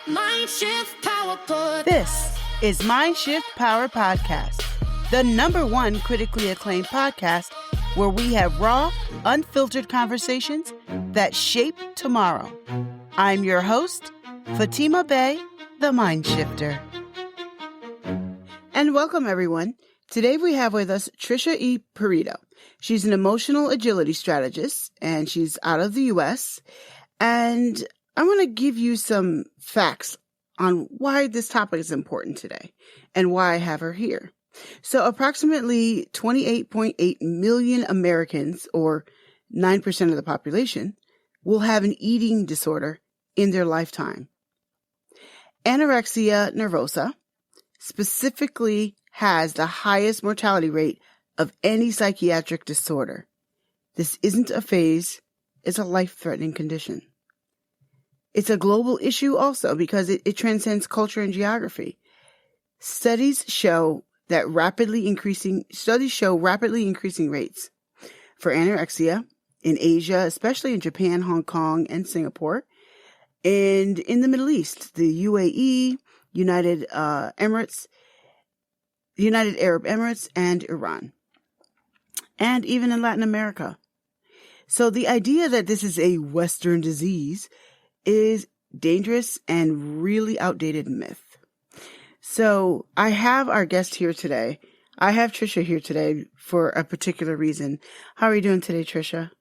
MindShift Power Pod. This is MindShift Power Podcast, the #1 critically acclaimed podcast where we have raw, unfiltered conversations that shape tomorrow. I'm your host, Fatima Bey, the MindShifter. And welcome, everyone. Today we have with us Tricia E. Parido. She's an emotional agility strategist, and she's out of the U.S., and I want to give you some facts on why this topic is important today and why I have her here. So approximately 28.8 million Americans, or 9% of the population, will have an eating disorder in their lifetime. Anorexia nervosa specifically has the highest mortality rate of any psychiatric disorder. This isn't a phase, it's a life-threatening condition. It's a global issue also because it transcends culture and geography. Studies show rapidly increasing rates for anorexia in Asia, especially in Japan, Hong Kong, and Singapore, and in the Middle East, the UAE, United Arab Emirates, and Iran, and even in Latin America. So the idea that this is a Western disease is dangerous and really outdated myth. So I have our guest here today. I have Tricia here today for a particular reason. How are you doing today, Tricia?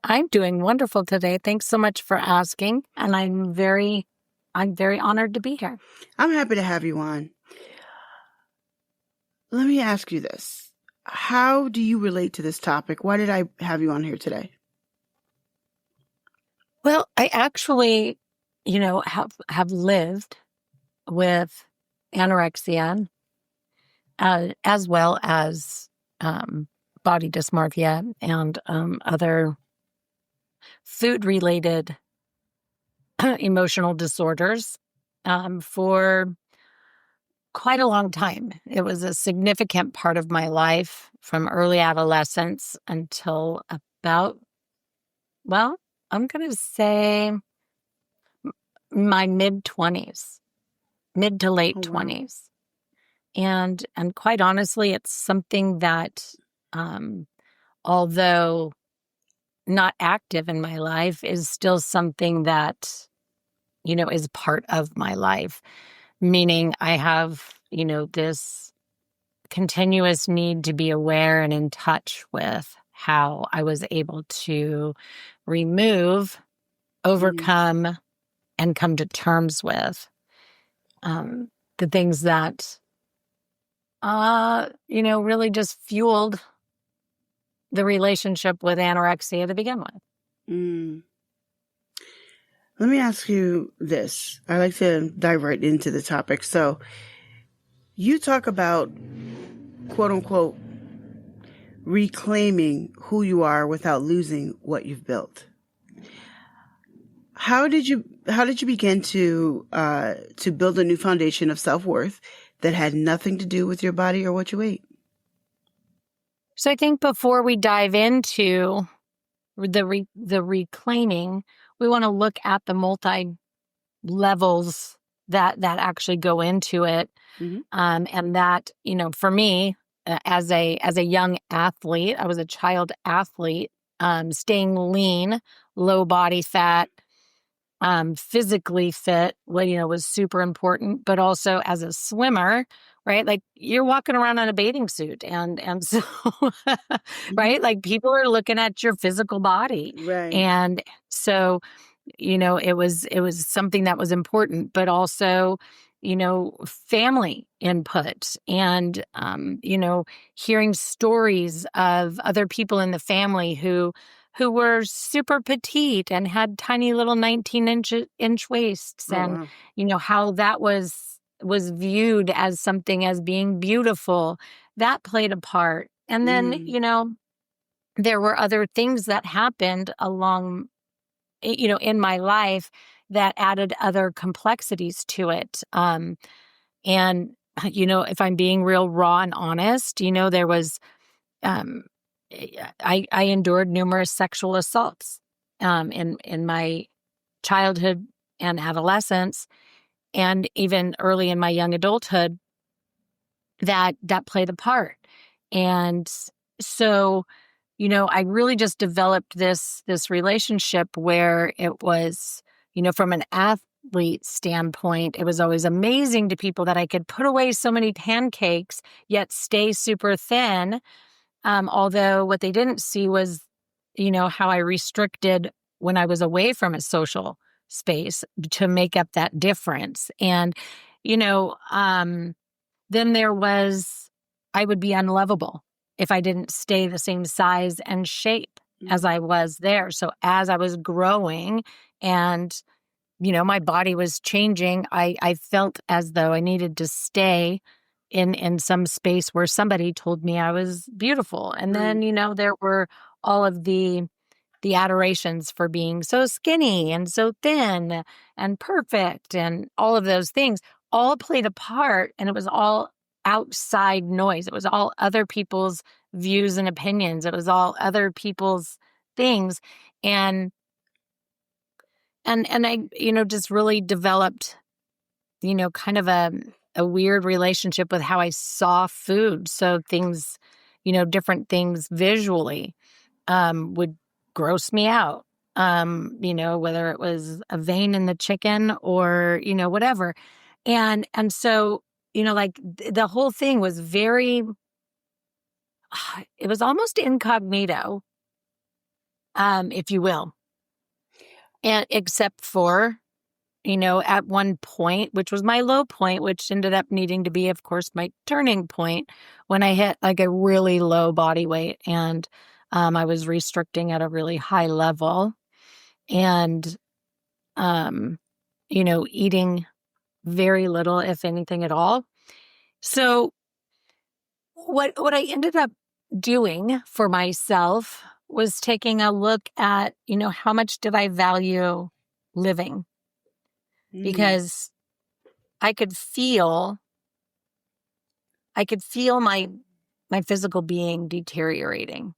I'm doing wonderful today. Thanks so much for asking. And I'm very honored to be here. I'm happy to have you on. Let me ask you this. How do you relate to this topic? Why did I have you on here today? Well, I actually, have lived with anorexia, as well as body dysmorphia and other food-related emotional disorders for quite a long time. It was a significant part of my life from early adolescence until about, I'm going to say my mid-20s, mid to late 20s. And quite honestly, it's something that, although not active in my life, is still something that, is part of my life. Meaning I have, this continuous need to be aware and in touch with how I was able to remove, overcome, and come to terms with the things that, really just fueled the relationship with anorexia to begin with. Let me ask you this. I like to dive right into the topic. So you talk about, quote unquote, reclaiming who you are without losing what you've built. How did you begin to build a new foundation of self-worth that had nothing to do with your body or what you ate? So I think before we dive into the reclaiming, we want to look at the multi-levels that actually go into it. And that, for me, as a young athlete, I was a child athlete, staying lean, low body fat, physically fit, was super important, but also as a swimmer, right? Like you're walking around in a bathing suit and so, right? Like people are looking at your physical body. Right. And so, it was something that was important, but also, family input and, hearing stories of other people in the family who were super petite and had tiny little 19-inch waists, and how that was viewed as something as being beautiful. That played a part. And then, there were other things that happened along, in my life that added other complexities to it. And, if I'm being real raw and honest, there was, I endured numerous sexual assaults in my childhood and adolescence, and even early in my young adulthood, that played a part. And so, I really just developed this relationship where it was, from an athlete standpoint, it was always amazing to people that I could put away so many pancakes yet stay super thin. Although what they didn't see was, how I restricted when I was away from a social space to make up that difference. And, then there was, I would be unlovable if I didn't stay the same size and shape as I was there. So as I was growing and, my body was changing, I felt as though I needed to stay in some space where somebody told me I was beautiful. And then, there were all of the adorations for being so skinny and so thin and perfect and all of those things all played a part, and it was all outside noise. It was all other people's views and opinions. It was all other people's things. And I, just really developed, kind of a weird relationship with how I saw food. So things, different things visually would gross me out. Whether it was a vein in the chicken or, whatever. And so, the whole thing was very, it was almost incognito, if you will. And except for, at one point, which was my low point, which ended up needing to be, of course, my turning point when I hit like a really low body weight and I was restricting at a really high level and, eating very little, if anything at all. So what I ended up doing for myself was taking a look at, how much did I value living? Because I could feel my physical being deteriorating.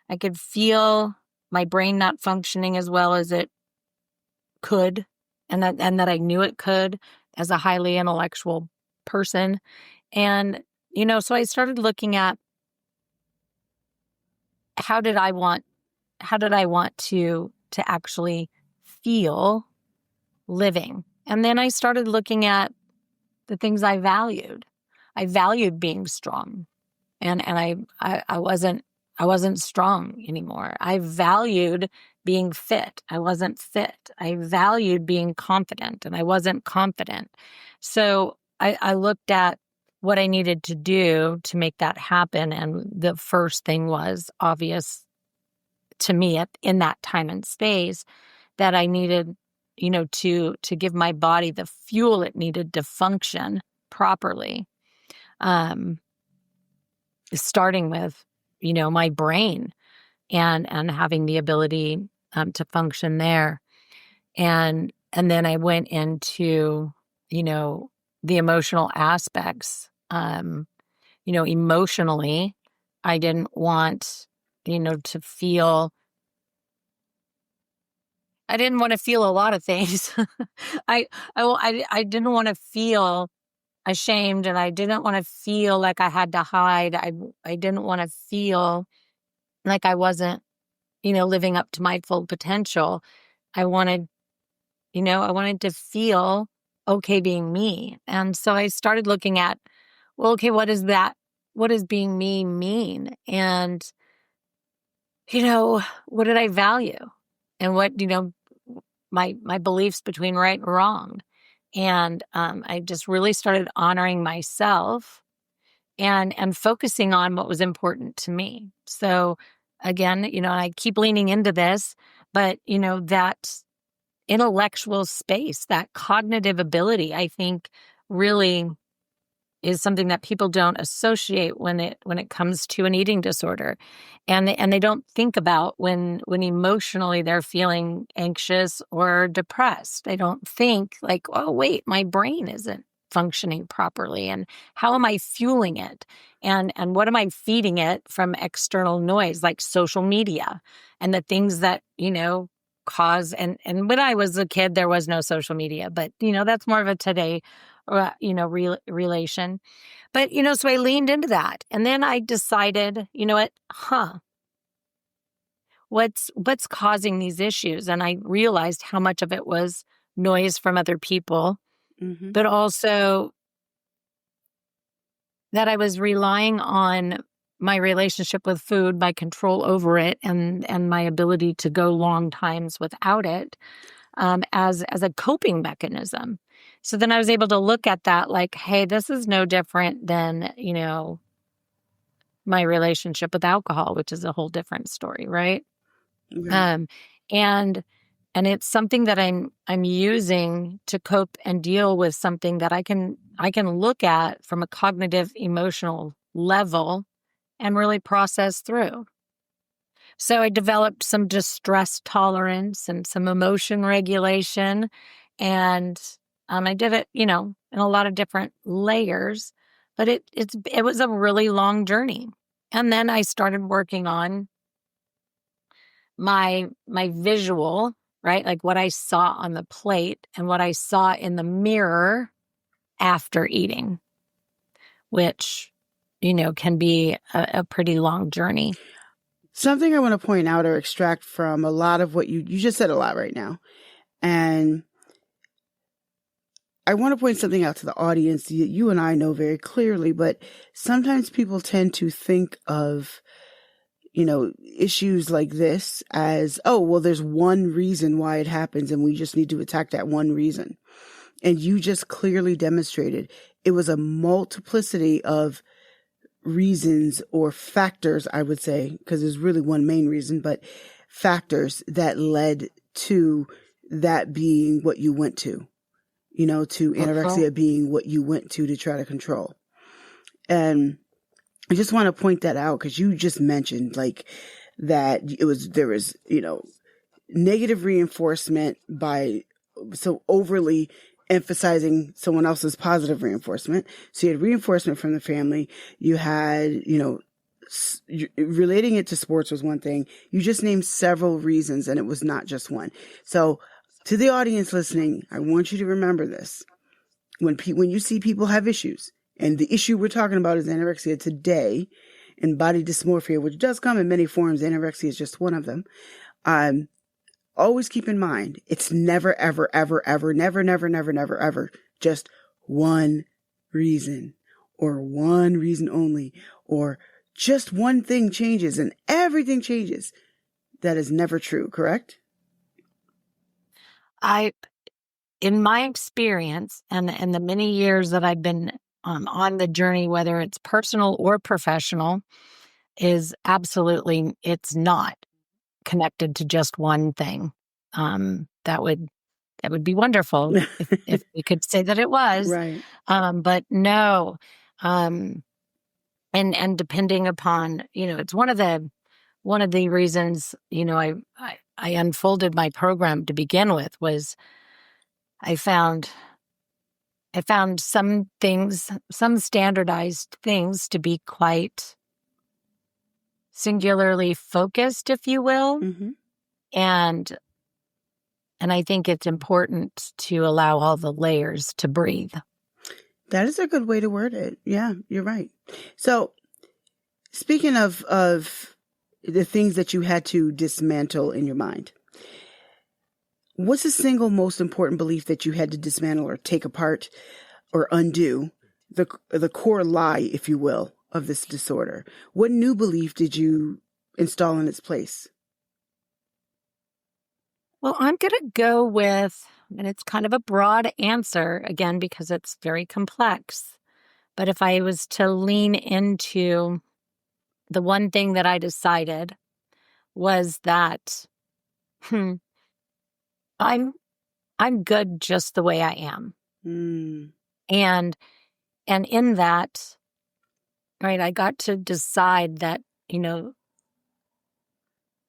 I could feel my brain not functioning as well as it could, and that I knew it could as a highly intellectual person. And, so I started looking at how did I want to actually feel living. And then I started looking at the things I valued. I valued being strong. And I wasn't strong anymore. I valued being fit. I wasn't fit. I valued being confident, and I wasn't confident. So I looked at what I needed to do to make that happen. And the first thing was obvious to me in that time and space that I needed, to give my body the fuel it needed to function properly. Starting with, my brain and having the ability to function there. And then I went into, the emotional aspects. Emotionally, I didn't want, to feel, I didn't want to feel a lot of things. I didn't want to feel ashamed, and I didn't want to feel like I had to hide. I didn't want to feel like I wasn't, living up to my full potential. I wanted to feel okay being me. And so I started looking at, well, okay, what is that? What does being me mean? And, what did I value? And what, my beliefs between right and wrong. And I just really started honoring myself and focusing on what was important to me. So again, I keep leaning into this, but, that intellectual space, that cognitive ability, I think really is something that people don't associate when it comes to an eating disorder. And they don't think about when emotionally they're feeling anxious or depressed. They don't think like, oh, wait, my brain isn't functioning properly. And how am I fueling it? And what am I feeding it from external noise like social media and the things that, cause, and when I was a kid, there was no social media, but, that's more of a today, relation. But, so I leaned into that. And then I decided, you know what, what's causing these issues? And I realized how much of it was noise from other people, Mm-hmm. but also that I was relying on my relationship with food, my control over it, and my ability to go long times without it, as a coping mechanism. So then I was able to look at that like, hey, this is no different than, my relationship with alcohol, which is a whole different story, right? Right. And it's something that I'm using to cope and deal with something that I can look at from a cognitive emotional level and really process through. So I developed some distress tolerance and some emotion regulation, and I did it, in a lot of different layers, but it was a really long journey. And then I started working on my visual, right? Like what I saw on the plate and what I saw in the mirror after eating, which, can be a pretty long journey. Something I want to point out or extract from a lot of what you just said a lot right now. And I want to point something out to the audience that you and I know very clearly, but sometimes people tend to think of, issues like this as, oh, well, there's one reason why it happens and we just need to attack that one reason. And you just clearly demonstrated it was a multiplicity of reasons or factors, I would say, because there's really one main reason, but factors that led to that being what you went to, to anorexia being what you went to try to control. And I just want to point that out because you just mentioned like that there was, negative reinforcement by so overly emphasizing someone else's positive reinforcement. So you had reinforcement from the family. You had, relating it to sports was one thing. You just named several reasons and it was not just one. So to the audience listening, I want you to remember this. When you see people have issues, and the issue we're talking about is anorexia today and body dysmorphia, which does come in many forms. Anorexia is just one of them. Always keep in mind, it's never, ever, ever, ever, never, never, never, never, ever, just one reason or one reason only, or just one thing changes and everything changes. That is never true, correct? In my experience and the many years that I've been on the journey, whether it's personal or professional, is absolutely, it's not connected to just one thing. That would be wonderful if we could say that it was, Right. but no. And depending upon, it's one of the reasons, I unfolded my program to begin with was I found some things, some standardized things to be quite singularly focused, if you will. Mm-hmm. And I think it's important to allow all the layers to breathe. That is a good way to word it. Yeah, you're right. So speaking of the things that you had to dismantle in your mind, what's the single most important belief that you had to dismantle or take apart or undo, the core lie, if you will, of this disorder? What new belief did you install in its place? Well, I'm going to go with, and it's kind of a broad answer, again, because it's very complex. But if I was to lean into the one thing that I decided was that I'm good just the way I am. Mm. And in that, right, I got to decide that,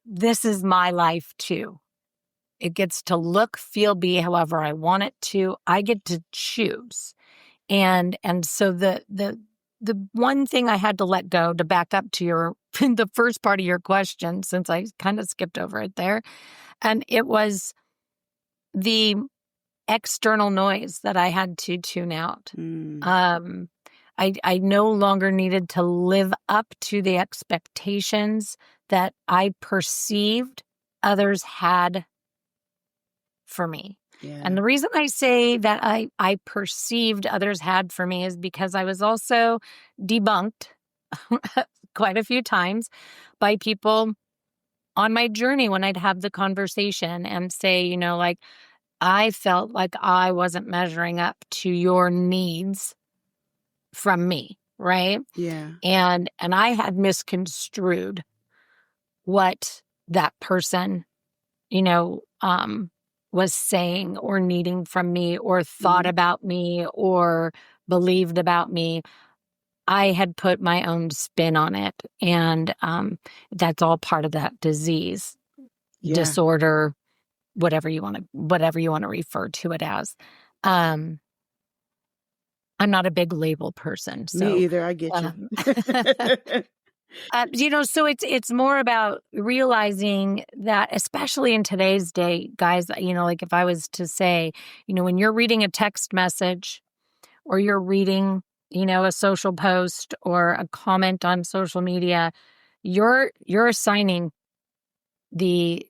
this is my life too. It gets to look, feel, be however I want it to. I get to choose. And so the the one thing I had to let go, to back up to your the first part of your question, since I kind of skipped over it there, and it was the external noise that I had to tune out. I no longer needed to live up to the expectations that I perceived others had for me. Yeah. And the reason I say that I perceived others had for me is because I was also debunked quite a few times by people on my journey when I'd have the conversation and say, you know, like, I felt like I wasn't measuring up to your needs from me, right? Yeah. And I had misconstrued what that person, you know, was saying or needing from me or thought about me or believed about me. I had put my own spin on it. And that's all part of that disease, disorder, whatever you want to refer to it as. I'm not a big label person. So, me either. I get you. you know, so it's more about realizing that, especially in today's day, guys, you know, like if I was to say, you know, when you're reading a text message or you're reading, you know, a social post or a comment on social media, you're assigning the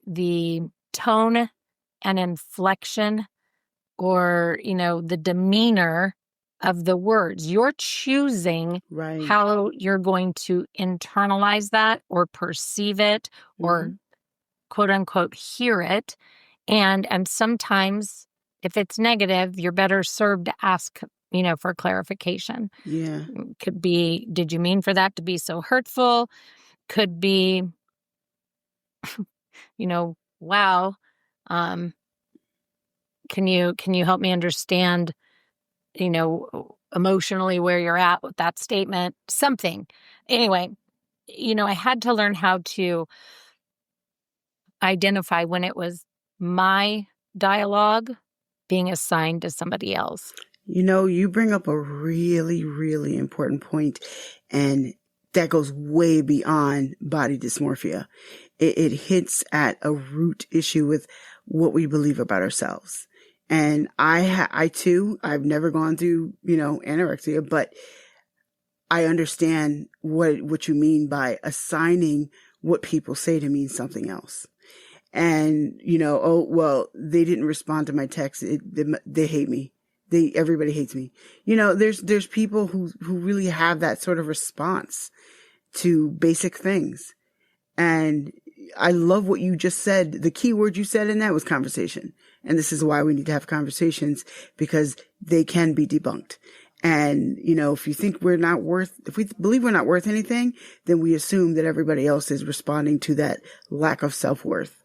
tone and inflection or, you know, the demeanor of the words. You're choosing how you're going to internalize that or perceive it or quote unquote hear it. And sometimes if it's negative, you're better served to ask, you know, for clarification. Yeah. Could be, did you mean for that to be so hurtful? Could be, you know, wow. Can you help me understand, you know, emotionally where you're at with that statement? Something. Anyway, you know, I had to learn how to identify when it was my dialogue being assigned to somebody else. You know, you bring up a really, really important point, and that goes way beyond body dysmorphia. It hits at a root issue with what we believe about ourselves. And I too, I've never gone through, you know, anorexia, but I understand what you mean by assigning what people say to mean something else. And, you know, oh, well, they didn't respond to my text. They hate me. Everybody hates me. You know, there's people who really have that sort of response to basic things. And I love what you just said. The key word you said in that was conversation. And this is why we need to have conversations, because they can be debunked. And, you know, if we believe we're not worth anything, then we assume that everybody else is responding to that lack of self-worth.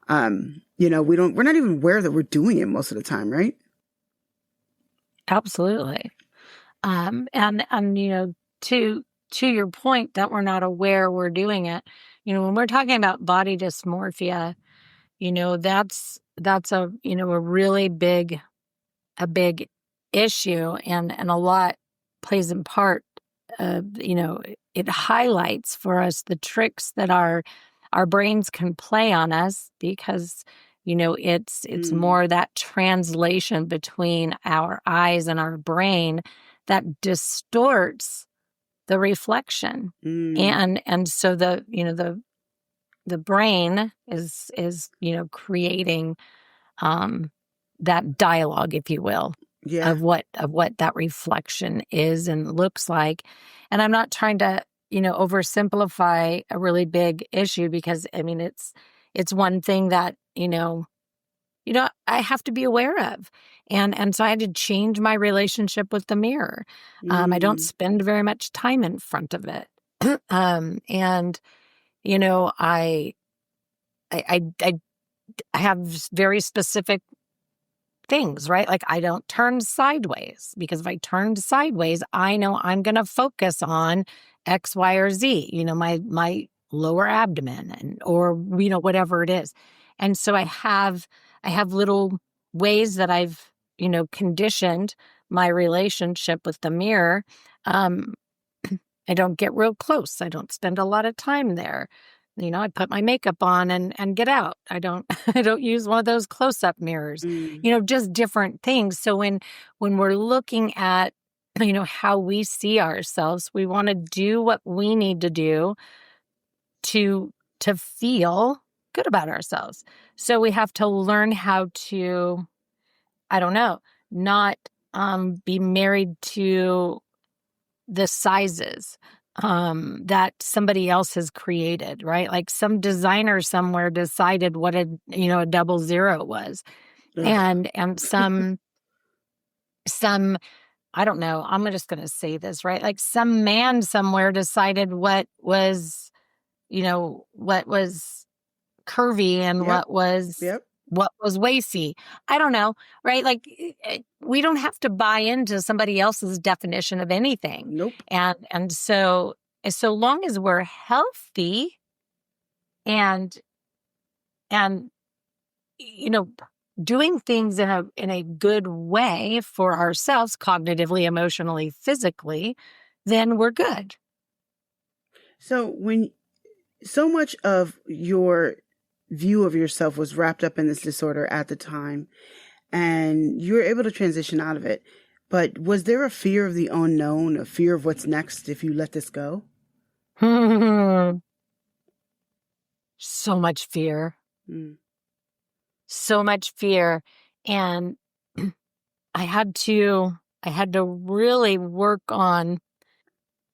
You know, we're not even aware that we're doing it most of the time, right? Absolutely. And you know, to your point that we're not aware we're doing it, you know, when we're talking about body dysmorphia, you know, that's a, you know, a really big issue, and a lot plays in part. You know, it highlights for us the tricks that our brains can play on us, because, you know, it's more that translation between our eyes and our brain that distorts the reflection. And so the, you know, the brain is, you know, creating that dialogue, if you will, of what that reflection is and looks like. And I'm not trying to, you know, oversimplify a really big issue, because I mean, it's one thing that, you know, I have to be aware of. And so I had to change my relationship with the mirror. I don't spend very much time in front of it. And, you know, I have very specific things, right? Like, I don't turn sideways, because if I turned sideways, I know I'm going to focus on X, Y, or Z, you know, my lower abdomen or, you know, whatever it is. And so I have little ways that I've, you know, conditioned my relationship with the mirror, I don't get real close. I don't spend a lot of time there. I put my makeup on and get out. I don't I don't use one of those close-up mirrors. Just different things. So when we're looking at how we see ourselves, we want to do what we need to do to feel good about ourselves. So we have to learn how to, I don't know, not be married to the sizes that somebody else has created, right? Like some designer somewhere decided what a 00 was. Ugh. And some I don't know, I'm just going to say this, right? Like some man somewhere decided what was curvy and Yep. what was waisty. I don't know, right? Like we don't have to buy into somebody else's definition of anything. Nope. And so long as we're healthy and doing things in a good way for ourselves, cognitively, emotionally, physically, then we're good. So when so much of your view of yourself was wrapped up in this disorder at the time, and you were able to transition out of it, but was there a fear of the unknown, a fear of what's next if you let this go? So much fear. Mm. So much fear. And I had to really work on,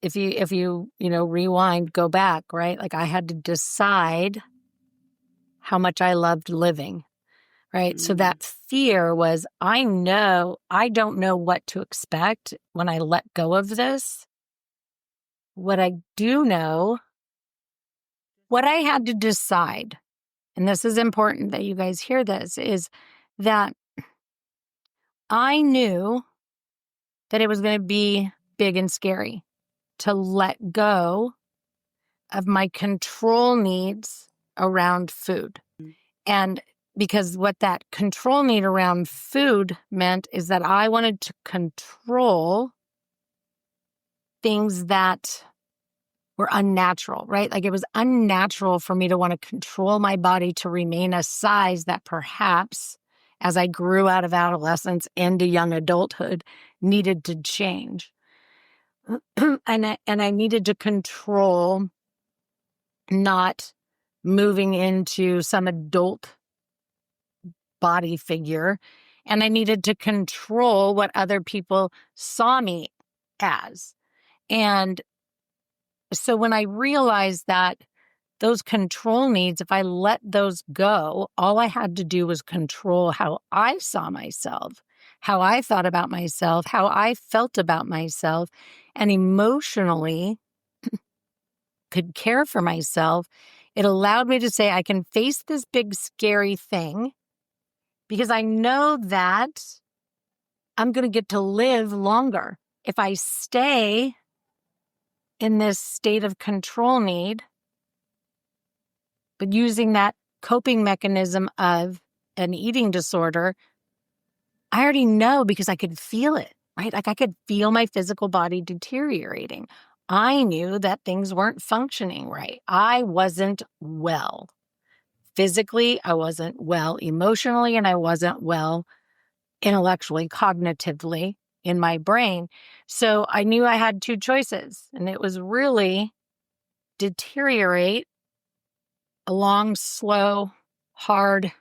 if you rewind, go back, right? Like I had to decide how much I loved living, right? So that fear was, I don't know what to expect when I let go of this. What I do know, what I had to decide, and this is important that you guys hear this, is that I knew that it was going to be big and scary to let go of my control needs around food. And because what that control need around food meant is that I wanted to control things that were unnatural, right? Like it was unnatural for me to want to control my body to remain a size that perhaps, as I grew out of adolescence into young adulthood, needed to change. and I needed to control not moving into some adult body figure. And I needed to control what other people saw me as. And so when I realized that those control needs, if I let those go, all I had to do was control how I saw myself, how I thought about myself, how I felt about myself, and emotionally could care for myself. It allowed me to say, I can face this big, scary thing because I know that I'm going to get to live longer. If I stay in this state of control need, but using that coping mechanism of an eating disorder, I already know because I could feel it, right? Like I could feel my physical body deteriorating. I knew that things weren't functioning right. I wasn't well. Physically, I wasn't well emotionally, and I wasn't well intellectually, cognitively in my brain. So I knew I had two choices, and it was really deteriorate a long, slow, hard,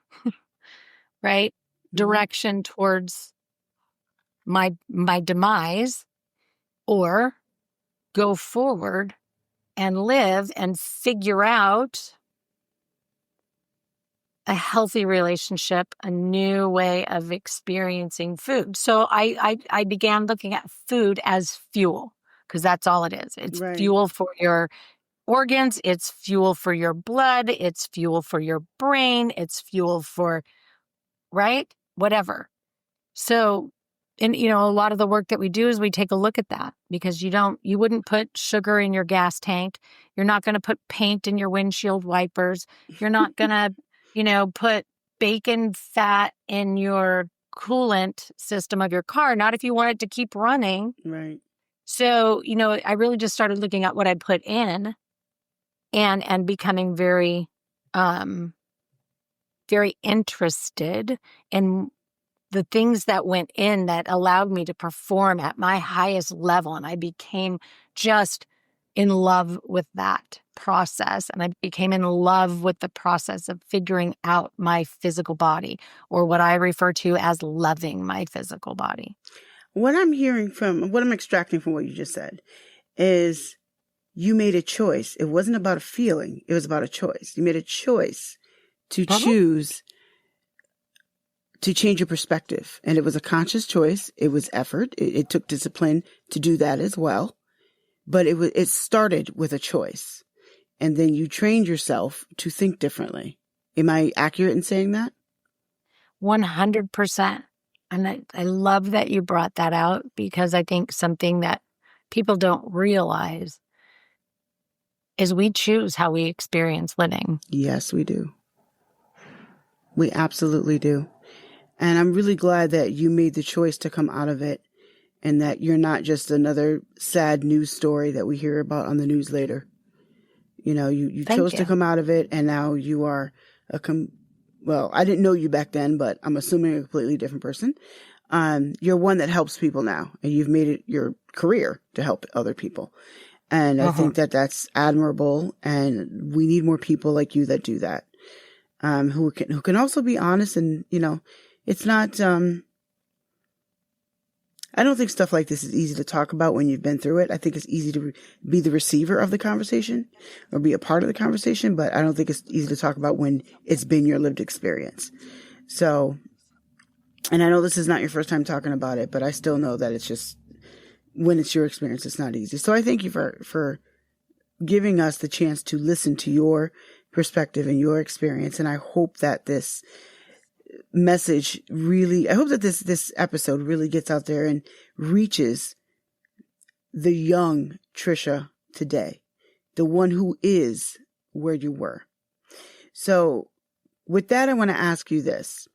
right, direction towards my demise, or go forward and live and figure out a healthy relationship, a new way of experiencing food. So I began looking at food as fuel, because that's all it is. It's Right. fuel for your organs. It's fuel for your blood. It's fuel for your brain. It's fuel for, right? Whatever. So, and a lot of the work that we do is we take a look at that, because you wouldn't put sugar in your gas tank. You're not going to put paint in your windshield wipers. You're not going to, put bacon fat in your coolant system of your car. Not if you want it to keep running. Right. So, I really just started looking at what I put in and becoming very, very interested in the things that went in that allowed me to perform at my highest level. And I became just in love with that process. And I became in love with the process of figuring out my physical body, or what I refer to as loving my physical body. What I'm extracting from what you just said is you made a choice. It wasn't about a feeling. It was about a choice. You made a choice to choose to change your perspective. And it was a conscious choice. It was effort. It took discipline to do that as well. But it started with a choice. And then you trained yourself to think differently. Am I accurate in saying that? 100%. And I love that you brought that out, because I think something that people don't realize is we choose how we experience living. Yes, we do. We absolutely do. And I'm really glad that you made the choice to come out of it, and that you're not just another sad news story that we hear about on the news later. You chose to come out of it, and now you are well, I didn't know you back then, but I'm assuming a completely different person. You're one that helps people now, and you've made it your career to help other people. And I think that that's admirable, and we need more people like you that do that, who can also be honest. And, it's not, I don't think stuff like this is easy to talk about when you've been through it. I think it's easy to be the receiver of the conversation or be a part of the conversation, but I don't think it's easy to talk about when it's been your lived experience. So, and I know this is not your first time talking about it, but I still know that it's just, when it's your experience, it's not easy. So I thank you for giving us the chance to listen to your perspective and your experience. And I hope that this message I hope that this episode really gets out there and reaches the young Tricia today, the one who is where you were. So with that, I want to ask you this.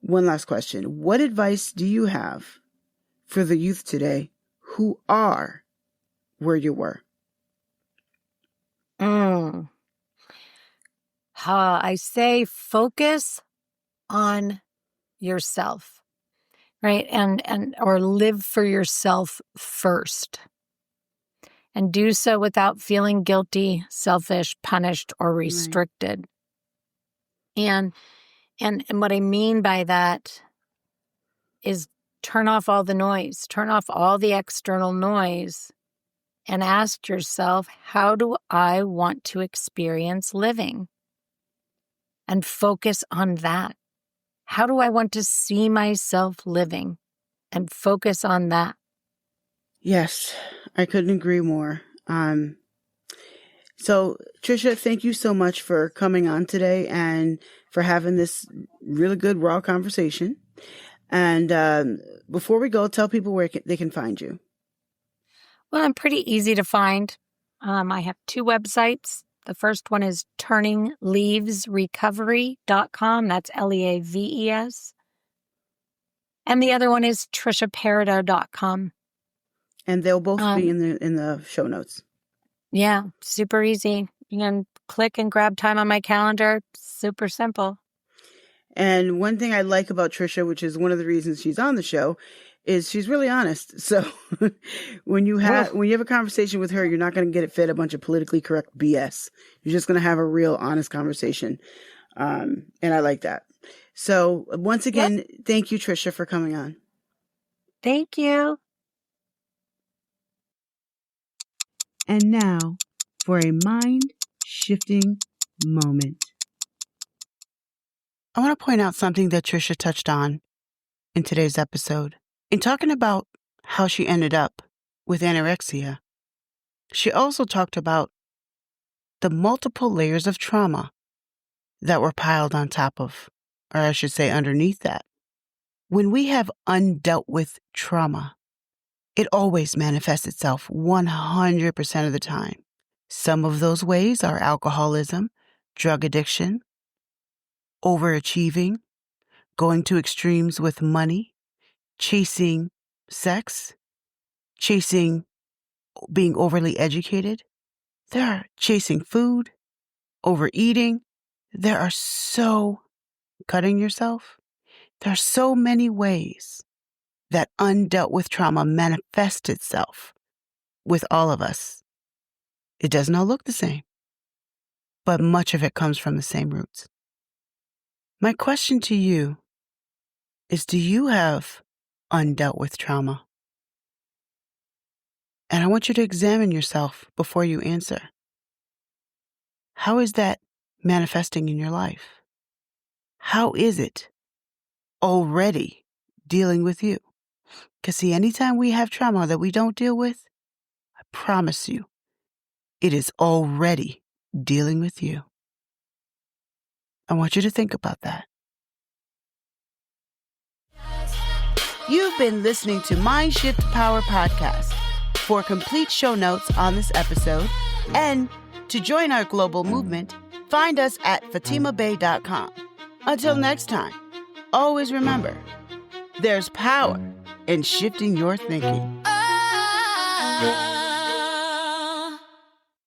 One last question. What advice do you have for the youth today who are where you were? I say focus on yourself, right? Or live for yourself first, and do so without feeling guilty, selfish, punished, or restricted. Right. And what I mean by that is turn off all the noise, turn off all the external noise, and ask yourself, how do I want to experience living? And focus on that. How do I want to see myself living? And focus on that. Yes, I couldn't agree more. So, Tricia, thank you so much for coming on today and for having this really good, raw conversation. And before we go, tell people where they can find you. Well, I'm pretty easy to find. I have 2 websites. The first one is turningleavesrecovery.com. That's Leaves. And the other one is triciaparido.com. And they'll both be in the show notes. Yeah, super easy. You can click and grab time on my calendar. Super simple. And one thing I like about Tricia, which is one of the reasons she's on the show, is she's really honest. So when you have a conversation with her, you're not going to get it fed a bunch of politically correct BS. You're just going to have a real honest conversation. And I like that. So once again, Thank you, Tricia, for coming on. Thank you. And now for a mind-shifting moment. I want to point out something that Tricia touched on in today's episode. In talking about how she ended up with anorexia, she also talked about the multiple layers of trauma that were piled on top of, or I should say underneath that. When we have undealt with trauma, it always manifests itself 100% of the time. Some of those ways are alcoholism, drug addiction, overachieving, going to extremes with money, chasing sex, chasing being overly educated. There are chasing food, overeating. There are cutting yourself. There are so many ways that undealt with trauma manifests itself with all of us. It doesn't all look the same, but much of it comes from the same roots. My question to you is, do you have undealt with trauma? And I want you to examine yourself before you answer. How is that manifesting in your life? How is it already dealing with you? Because see, anytime we have trauma that we don't deal with, I promise you, it is already dealing with you. I want you to think about that. You've been listening to MindShift Power Podcast. For complete show notes on this episode and to join our global movement, find us at fatimabay.com. Until next time, always remember, there's power in shifting your thinking. Oh.